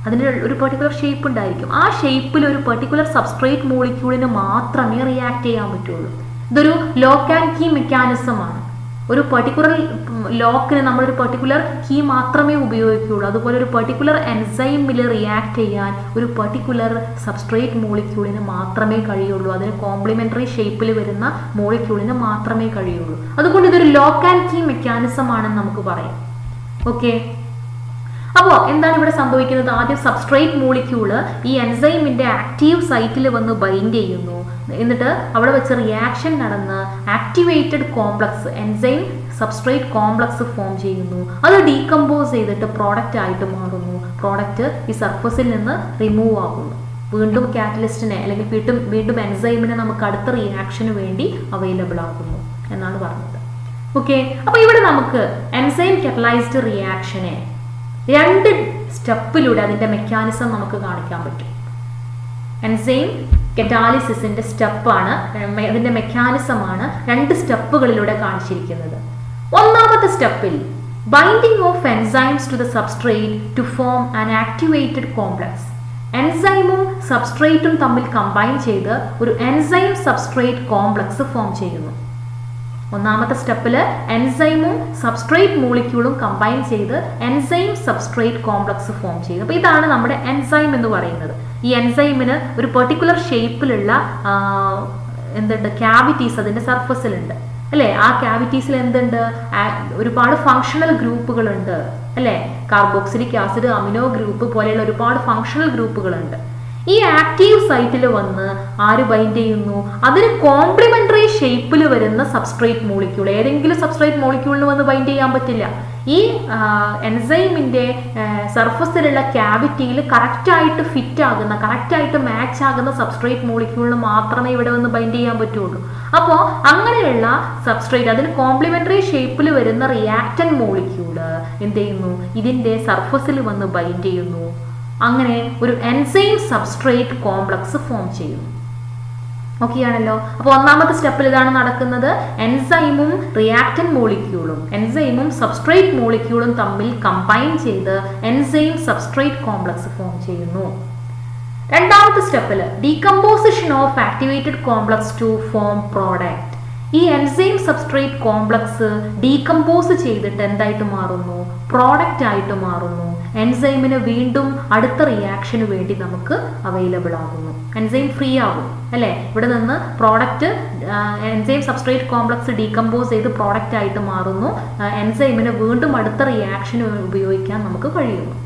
അതിന് ഒരു പർട്ടിക്കുലർ ഷേപ്പ് ഉണ്ടായിരിക്കും. ആ ഷേപ്പിൽ ഒരു പർട്ടിക്കുലർ സബ്സ്ട്രേറ്റ് മോളിക്യൂളിന് മാത്രമേ റിയാക്ട് ചെയ്യാൻ പറ്റുള്ളൂ. ഇതൊരു ലോക്ക് ആൻഡ് കീ മെക്കാനിസമാണ്. ഒരു പർട്ടിക്കുലർ ലോക്കിന് നമ്മളൊരു പർട്ടിക്കുലർ കീ മാത്രമേ ഉപയോഗിക്കുകയുള്ളൂ. അതുപോലെ ഒരു പർട്ടിക്കുലർ എൻസൈമിൽ റിയാക്ട് ചെയ്യാൻ ഒരു പർട്ടിക്കുലർ സബ്സ്ട്രേറ്റ് മോളിക്യൂളിന് മാത്രമേ കഴിയുള്ളൂ. അതിന് കോംപ്ലിമെന്ററി ഷേപ്പിൽ വരുന്ന മോളിക്യൂളിന് മാത്രമേ കഴിയുള്ളൂ. അതുകൊണ്ട് ഇതൊരു ലോക്ക് ആൻഡ് കീ മെക്കാനിസം ആണെന്ന് നമുക്ക് പറയാം. ഓക്കെ, അപ്പോൾ എന്താണ് ഇവിടെ സംഭവിക്കുന്നത്? ആദ്യം സബ്സ്ട്രേറ്റ് മോളിക്യൂള് ഈ എൻസൈമിന്റെ ആക്റ്റീവ് സൈറ്റിൽ വന്ന് ബൈൻഡ് ചെയ്യുന്നു. എന്നിട്ട് അവിടെ വെച്ച് റിയാക്ഷൻ നടന്ന് activated complex, enzyme substrate complex form ചെയ്യുന്നു. അത് ഡീകമ്പോസ് ചെയ്തിട്ട് പ്രോഡക്റ്റ് ആയിട്ട് മാറുന്നു. പ്രോഡക്റ്റ് ഈ സർഫസിൽ നിന്ന് റിമൂവ് ആകുന്നു. വീണ്ടും കാറ്റലിസ്റ്റിനെ അല്ലെങ്കിൽ വീണ്ടും എൻസൈമിനെ നമുക്ക് അടുത്ത റിയാക്ഷന് വേണ്ടി അവൈലബിൾ ആകുന്നു എന്നാണ് പറഞ്ഞത്. ഓക്കെ, അപ്പോൾ ഇവിടെ നമുക്ക് എൻസൈം കറ്റലൈസ്ഡ് റിയാക്ഷനെ രണ്ട് സ്റ്റെപ്പിലൂടെ അതിൻ്റെ മെക്കാനിസം നമുക്ക് കാണിക്കാൻ പറ്റും. എൻസൈം കറ്റാലിസിന്റെ സ്റ്റെപ്പാണ്, അതിൻ്റെ മെക്കാനിസമാണ് രണ്ട് സ്റ്റെപ്പുകളിലൂടെ കാണിച്ചിരിക്കുന്നത്. ഒന്നാമത്തെ സ്റ്റെപ്പിൽ binding of enzymes to the substrate to form an activated complex. എൻസൈമും സബ്സ്ട്രേറ്റും തമ്മിൽ കമ്പൈൻ ചെയ്ത് ഒരു എൻസൈം സബ്സ്ട്രേറ്റ് കോംപ്ലക്സ് ഫോം ചെയ്യുന്നു. ഒന്നാമത്തെ സ്റ്റെപ്പിൽ എൻസൈമും സബ്സ്ട്രേറ്റ് മോളിക്യൂളും കമ്പൈൻ ചെയ്ത് എൻസൈം സബ്സ്ട്രേറ്റ് കോംപ്ലക്സ് ഫോം ചെയ്യുന്നു. അപ്പോൾ ഇതാണ് നമ്മുടെ എൻസൈം എന്ന് പറയുന്നത്. ഈ എൻസൈമിന് ഒരു പെർട്ടിക്കുലർ ഷേപ്പിലുള്ള എന്തുണ്ട്, ക്യാവിറ്റീസ് അതിൻ്റെ സർഫസിലുണ്ട് അല്ലേ. ആ ക്യാവിറ്റീസിൽ എന്തുണ്ട്, ഒരുപാട് ഫങ്ഷണൽ ഗ്രൂപ്പുകളുണ്ട് അല്ലേ. കാർബോക്സിലിക് ആസിഡ്, അമിനോ ഗ്രൂപ്പ് പോലെയുള്ള ഒരുപാട് ഫങ്ഷണൽ ഗ്രൂപ്പുകളുണ്ട്. ഈ ആക്റ്റീവ് സൈറ്റിൽ വന്ന് ആര് ബൈൻഡ് ചെയ്യുന്നു? അതിന് കോംപ്ലിമെന്ററി ഷേപ്പിൽ വരുന്ന സബ്സ്ട്രേറ്റ് മോളിക്യൂൾ, ഏതെങ്കിലും സബ്സ്ട്രേറ്റ് മോളിക്യൂളിന് വന്ന് ബൈൻഡ് ചെയ്യാൻ പറ്റില്ല. ഈ എൻസൈമിന്റെ സർഫസിലുള്ള ക്യാവിറ്റിയിൽ കറക്റ്റായിട്ട് ഫിറ്റ് ആകുന്ന, കറക്റ്റായിട്ട് മാച്ച് ആകുന്ന സബ്സ്ട്രേറ്റ് മോളിക്യൂളിന് മാത്രമേ ഇവിടെ വന്ന് ബൈൻഡ് ചെയ്യാൻ പറ്റുള്ളൂ. അപ്പോൾ അങ്ങനെയുള്ള സബ്സ്ട്രേറ്റ്, അതിന് കോംപ്ലിമെന്ററി ഷേപ്പിൽ വരുന്ന റിയാക്ടൻ മോളിക്യൂള് എന്ത് ചെയ്യുന്നു? ഇതിന്റെ സർഫസിൽ വന്ന് ബൈൻഡ് ചെയ്യുന്നു. അങ്ങനെ ഒരു എൻസൈം സബ്സ്ട്രേറ്റ് കോംപ്ലക്സ് ഫോം ചെയ്യുന്നു. ഓക്കെ ആണല്ലോ. അപ്പോൾ ഒന്നാമത്തെ സ്റ്റെപ്പിൽ ഇതാണ് നടക്കുന്നത്. എൻസൈമും റിയാക്ടൻ മോളിക്യൂളും, എൻസൈമും സബ്സ്ട്രേറ്റ് മോളിക്യൂളും തമ്മിൽ കമ്പൈൻ ചെയ്ത് എൻസൈം സബ്സ്ട്രേറ്റ് കോംപ്ലക്സ് ഫോം ചെയ്യുന്നു. രണ്ടാമത്തെ സ്റ്റെപ്പിൽ decomposition of activated complex to form product. ഈ എൻസൈം സബ്സ്ട്രേറ്റ് കോംപ്ലക്സ് ഡീകമ്പോസ് ചെയ്തിട്ട് എന്തായിട്ട് മാറുന്നു? പ്രോഡക്റ്റ് ആയിട്ട് മാറുന്നു. എൻസൈമിന് വീണ്ടും അടുത്ത റിയാക്ഷന് വേണ്ടി നമുക്ക് അവൈലബിൾ ആകുന്നു. എൻസൈം ഫ്രീ ആകും അല്ലേ? ഇവിടെ നിന്ന് product, enzyme substrate complex decompose ചെയ്ത് പ്രോഡക്റ്റ് ആയിട്ട് മാറുന്നു. എൻസൈമിന് വീണ്ടും അടുത്ത റിയാക്ഷന് ഉപയോഗിക്കാൻ നമുക്ക് കഴിയുന്നു.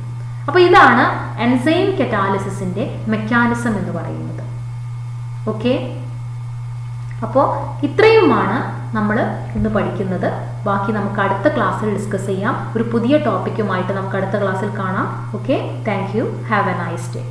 അപ്പോൾ ഇതാണ് എൻസൈം കറ്റാലിസിസിന്റെ മെക്കാനിസം എന്ന് പറയുന്നത്. ഓക്കെ, അപ്പോൾ ഇത്രയുമാണ് നമ്മൾ ഇന്ന് പഠിക്കുന്നത്. ബാക്കി നമുക്ക് അടുത്ത ക്ലാസ്സിൽ ഡിസ്കസ് ചെയ്യാം. ഒരു പുതിയ ടോപ്പിക്കുമായിട്ട് നമുക്ക് അടുത്ത ക്ലാസ്സിൽ കാണാം. Okay, thank you. Have A nice day.